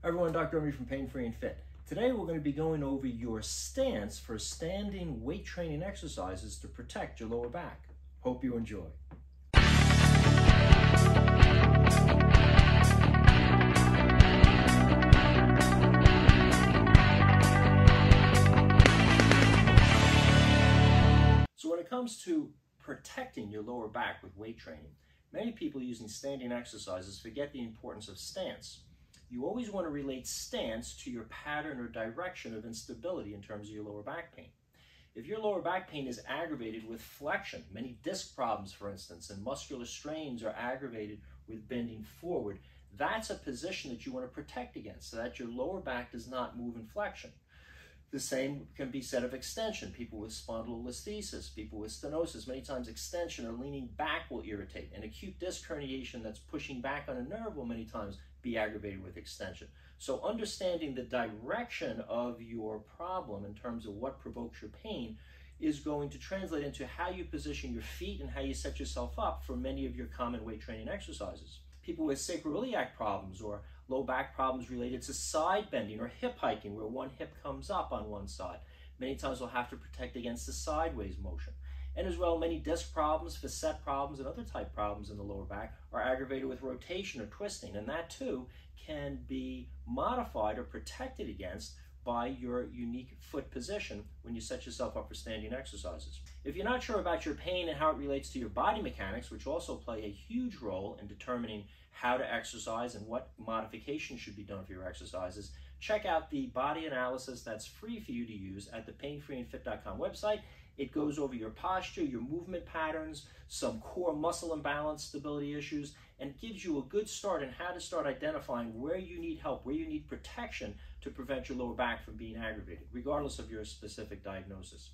Hi everyone, Dr. Omri from Pain Free and Fit. Today we're going to be going over your stance for standing weight training exercises to protect your lower back. Hope you enjoy. So when it comes to protecting your lower back with weight training, many people using standing exercises forget the importance of stance. You always want to relate stance to your pattern or direction of instability in terms of your lower back pain. If your lower back pain is aggravated with flexion, many disc problems for instance, and muscular strains are aggravated with bending forward, that's a position that you want to protect against so that your lower back does not move in flexion. The same can be said of extension. People with spondylolisthesis, people with stenosis, many times extension or leaning back will irritate. An acute disc herniation that's pushing back on a nerve will many times be aggravated with extension. So understanding the direction of your problem in terms of what provokes your pain is going to translate into how you position your feet and how you set yourself up for many of your common weight training exercises. People with sacroiliac problems or low back problems related to side bending or hip hiking where one hip comes up on one side, many times will have to protect against the sideways motion. And as well, many disc problems, facet problems, and other type problems in the lower back are aggravated with rotation or twisting, and that too can be modified or protected against by your unique foot position when you set yourself up for standing exercises. If you're not sure about your pain and how it relates to your body mechanics, which also play a huge role in determining how to exercise and what modifications should be done for your exercises, check out the body analysis that's free for you to use at the painfreeandfit.com website. It goes over your posture, your movement patterns, some core muscle imbalance stability issues, and gives you a good start on how to start identifying where you need help, where you need protection to prevent your lower back from being aggravated, regardless of your specific diagnosis.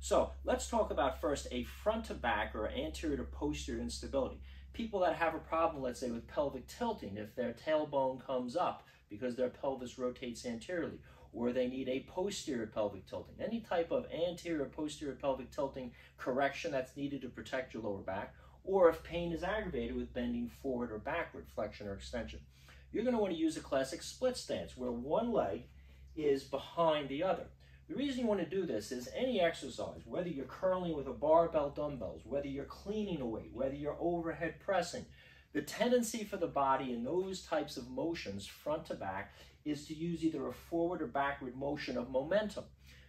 So let's talk about first a front to back or anterior to posterior instability. People that have a problem, let's say, with pelvic tilting, if their tailbone comes up because their pelvis rotates anteriorly, or they need a posterior pelvic tilting, any type of anterior or posterior pelvic tilting correction that's needed to protect your lower back, or if pain is aggravated with bending forward or backward, flexion or extension. You're going to want to use a classic split stance where one leg is behind the other. The reason you want to do this is any exercise, whether you're curling with a barbell dumbbells, whether you're cleaning a weight, whether you're overhead pressing, the tendency for the body in those types of motions, front to back, is to use either a forward or backward motion of momentum.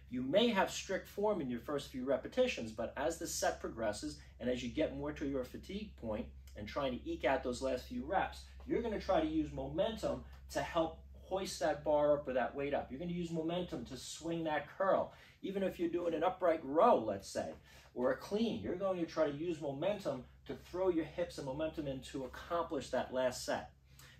You may have strict form in your first few repetitions, but as the set progresses and as you get more to your fatigue point and trying to eke out those last few reps, you're going to try to use momentum to help hoist that bar up or that weight up. You're going to use momentum to swing that curl. Even if you're doing an upright row, let's say, or a clean, you're going to try to use momentum to throw your hips and momentum in to accomplish that last set.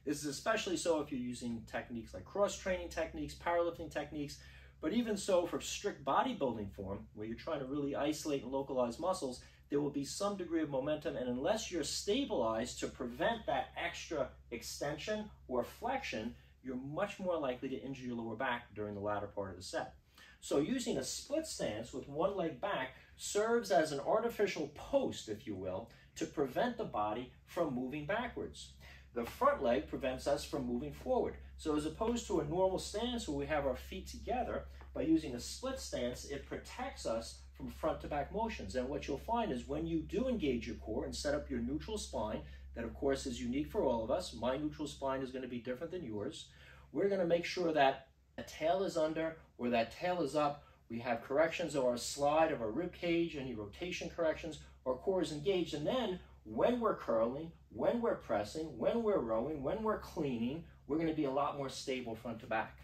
This is especially so if you're using techniques like cross-training techniques, powerlifting techniques, but even so for strict bodybuilding form, where you're trying to really isolate and localize muscles, there will be some degree of momentum, and unless you're stabilized to prevent that extra extension or flexion, you're much more likely to injure your lower back during the latter part of the set. So using a split stance with one leg back serves as an artificial post, if you will, to prevent the body from moving backwards. The front leg prevents us from moving forward. So as opposed to a normal stance where we have our feet together, by using a split stance, it protects us from front to back motions. And what you'll find is when you do engage your core and set up your neutral spine, that of course is unique for all of us, my neutral spine is going to be different than yours, we're going to make sure that the tail is under or that tail is up. We have corrections of our slide of our rib cage, any rotation corrections, our core is engaged, and then when we're curling, when we're pressing, when we're rowing, when we're cleaning, we're going to be a lot more stable front to back.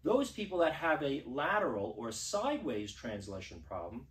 Those people that have a lateral or sideways translation problem,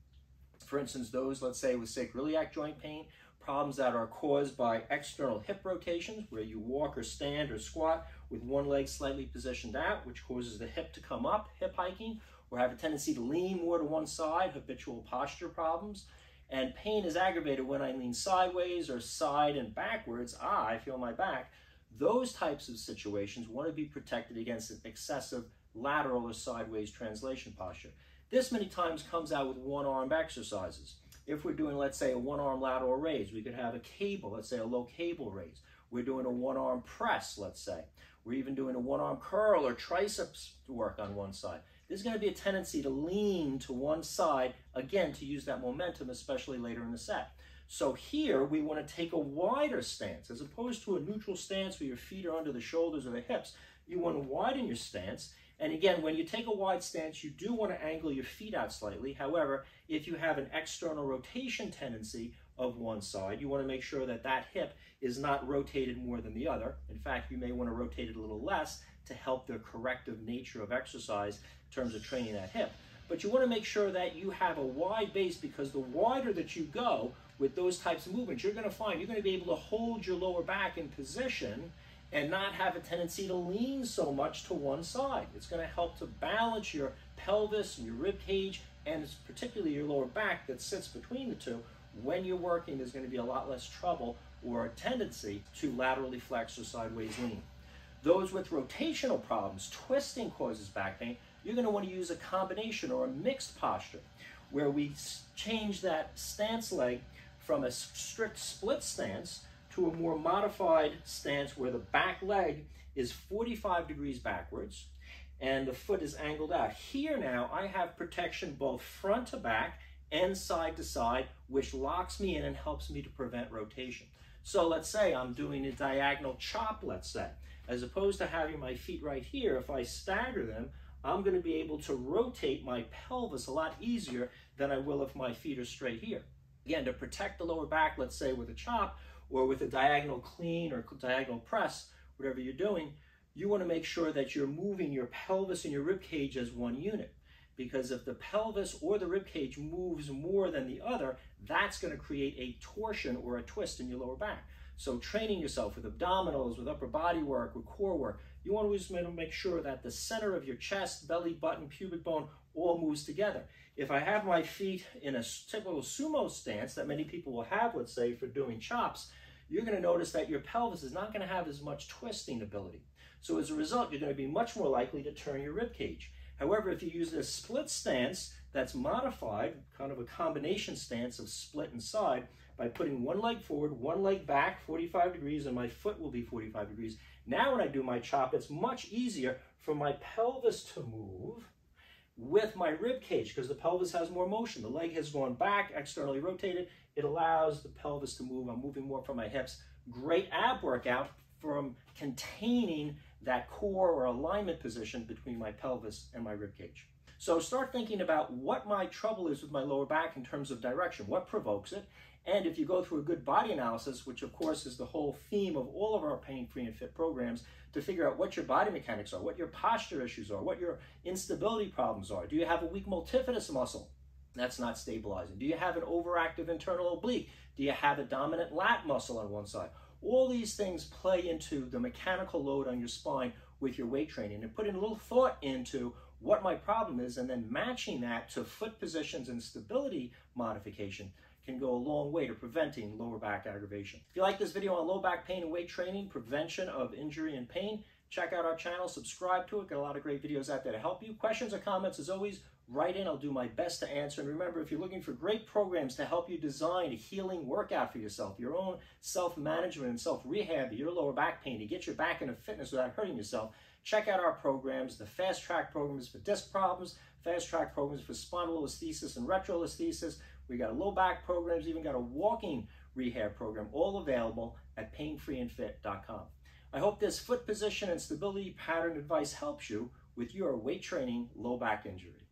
for instance, those, let's say, with sacroiliac joint pain, problems that are caused by external hip rotations, where you walk or stand or squat with one leg slightly positioned out, which causes the hip to come up, hip hiking, or have a tendency to lean more to one side, habitual posture problems. And pain is aggravated when I lean sideways or side and backwards. I feel my back. Those types of situations want to be protected against an excessive lateral or sideways translation posture. This many times comes out with one-arm exercises. If we're doing, let's say, a one-arm lateral raise, we could have a cable, let's say a low cable raise. We're doing a one-arm press, let's say. we're even doing a one-arm curl or triceps work on one side, there's going to be a tendency to lean to one side, again, to use that momentum, especially later in the set. So here, we want to take a wider stance. As opposed to a neutral stance where your feet are under the shoulders or the hips, you want to widen your stance. And again, when you take a wide stance, you do want to angle your feet out slightly. However, if you have an external rotation tendency of one side, you want to make sure that that hip is not rotated more than the other. In fact, you may want to rotate it a little less to help the corrective nature of exercise in terms of training that hip. But you want to make sure that you have a wide base, because the wider that you go with those types of movements, you're going to find you're going to be able to hold your lower back in position and not have a tendency to lean so much to one side. It's going to help to balance your pelvis and your rib cage, and particularly your lower back that sits between the two. When you're working, there's going to be a lot less trouble or a tendency to laterally flex or sideways lean. Those with rotational problems, twisting causes back pain, you're going to want to use a combination or a mixed posture where we change that stance leg from a strict split stance to a more modified stance where the back leg is 45 degrees backwards and the foot is angled out. Here now I have protection both front to back and side to side, which locks me in and helps me to prevent rotation. So let's say I'm doing a diagonal chop, let's say. As opposed to having my feet right here, if I stagger them, I'm going to be able to rotate my pelvis a lot easier than I will if my feet are straight here. Again, to protect the lower back, let's say with a chop or with a diagonal clean or diagonal press, whatever you're doing, you want to make sure that you're moving your pelvis and your rib cage as one unit. Because if the pelvis or the rib cage moves more than the other, that's going to create a torsion or a twist in your lower back. So training yourself with abdominals, with upper body work, with core work, you want to always make sure that the center of your chest, belly button, pubic bone all moves together. If I have my feet in a typical sumo stance that many people will have, let's say, for doing chops, you're going to notice that your pelvis is not going to have as much twisting ability. So as a result, you're going to be much more likely to turn your rib cage. However, if you use a split stance that's modified, kind of a combination stance of split and side, by putting one leg forward, one leg back, 45 degrees, and my foot will be 45 degrees. Now when I do my chop, it's much easier for my pelvis to move with my rib cage because the pelvis has more motion. The leg has gone back, externally rotated. It allows the pelvis to move. I'm moving more from my hips. Great ab workout from containing that core or alignment position between my pelvis and my rib cage. So start thinking about what my trouble is with my lower back in terms of direction, what provokes it, and if you go through a good body analysis, which of course is the whole theme of all of our Pain Free and Fit programs, to figure out what your body mechanics are, what your posture issues are, what your instability problems are. Do you have a weak multifidus muscle that's not stabilizing? Do you have an overactive internal oblique? Do you have a dominant lat muscle on one side? All these things play into the mechanical load on your spine with your weight training, and putting a little thought into what my problem is and then matching that to foot positions and stability modification can go a long way to preventing lower back aggravation. If you like this video on low back pain and weight training, prevention of injury and pain, check out our channel, subscribe to it, got a lot of great videos out there to help you. Questions or comments, as always, write in, I'll do my best to answer. And remember, if you're looking for great programs to help you design a healing workout for yourself, your own self-management and self-rehab of your lower back pain, to get your back into fitness without hurting yourself, check out our programs, the Fast Track programs for disc problems, Fast Track programs for spondylolisthesis and retrolisthesis. We got a low back programs, even got a walking rehab program, all available at painfreeandfit.com. I hope this foot position and stability pattern advice helps you with your weight training low back injury.